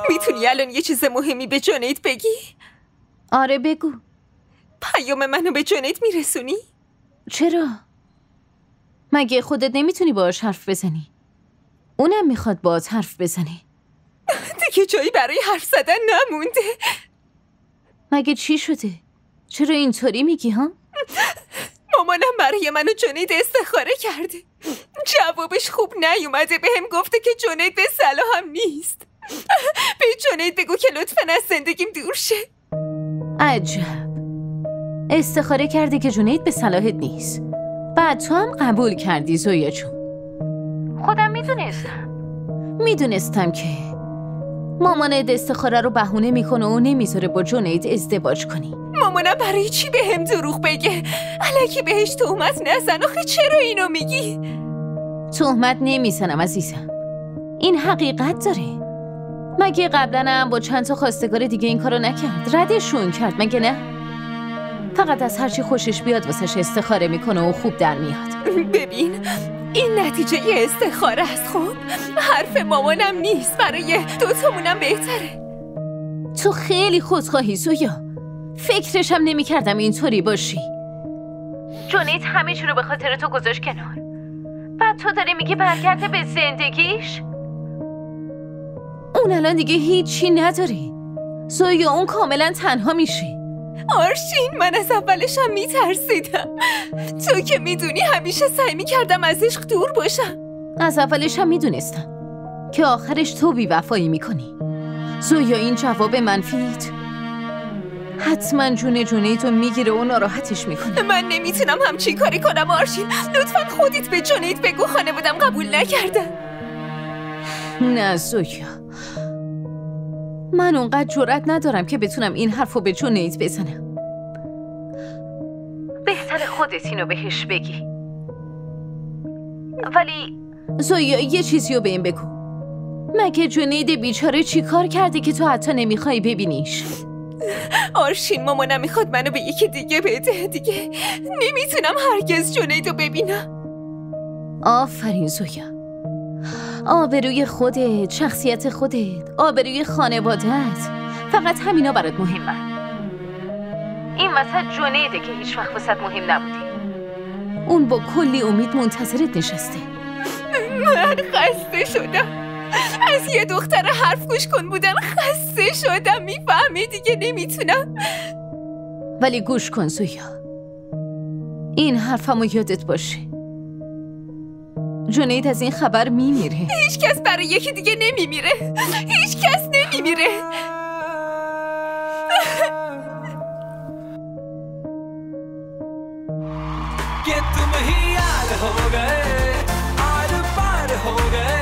میتونی الان یه چیز مهمی به جنید بگی؟ آره بگو. پیام منو به جنید میرسونی؟ چرا؟ مگه خودت نمیتونی باهاش حرف بزنی؟ اونم میخواد باهات حرف بزنی. دیگه جایی برای حرف زدن نمونده. مگه چی شده؟ چرا اینطوری میگی ها؟ مامانم برای من و جنید استخاره کرده. جوابش خوب نیومده. بهم گفته که جنید به صلاحم نیست. به جنید بگو که لطفاً از زندگیم دور شه. عجب. استخاره کرده که جنید به صلاحت نیست. بعد تو هم قبول کردی زویا جون. خودم میدونستم که مامانت استخاره رو بهونه میکنه و نمیذاره با جنید ازدواج کنی. مامانم برای چی بهم دروغ بگه؟ الکی بهش تهمت نزن. آخه چرا اینو میگی؟ تهمت نمیزنم عزیزم. این حقیقت داره. مگه قبلا هم با چند تا خواستگار دیگه این کارو نکرد؟ ردشون کرد مگه نه؟ فقط از هرچی خوشش بیاد واسش استخاره میکنه و خوب در میاد. ببین این نتیجه استخاره است. خب حرف مامانم نیست. برای دوتامونم بهتره. تو خیلی خودخواهی زویا. فکرشم نمیکردم اینطوری باشی. جنید همه چی رو به خاطر تو گذاشت کنار. بعد تو داری میگی برگرده به زندگیش؟ اون الان دیگه هیچی نداری. زویا اون کاملا تنها میشه. آرشین من از اولشم میترسیدم. تو که میدونی همیشه سعی میکردم از عشق دور باشم. از اولشم میدونستم که آخرش تو بی‌وفایی میکنی. زویا این جواب منفیت حتما جون جنیدو میگیره و ناراحتش میکنه. من نمیتونم همچین کاری کنم آرشین. لطفاً خودت به جنید بگو خانوادم قبول نکردن. نه زویا، من اونقدر جرأت ندارم که بتونم این حرفو به جنید بزنم. بهتر خودت اینو بهش بگی. ولی زویا یه چیزیو به این بگو. مگه جنید بیچاره چی کار کرده که تو حتی نمیخوای ببینیش؟ آرشین مامانم میخواد منو به یکی دیگه بده. دیگه نمیتونم هرگز جنیدو ببینم. آفرین زویا. آبروی خودت، شخصیت خودت، آبروی خانواده‌ات، فقط همینا برات مهمه. این وسط جنیده که هیچ وقت واسط مهم نبودی. اون با کلی امید منتظرت نشسته. من خسته شدم. از یه دختر حرف گوش کن بودن خسته شدم. میفهمی دیگه نمیتونم. ولی گوش کن زویا، این حرفمو یادت باشه. جنید از این خبر میمیره. هیچ کس برای یکی دیگه نمیمیره. هیچ کس نمیمیره. कि तुम ही याद हो गए, आर पार हो गए.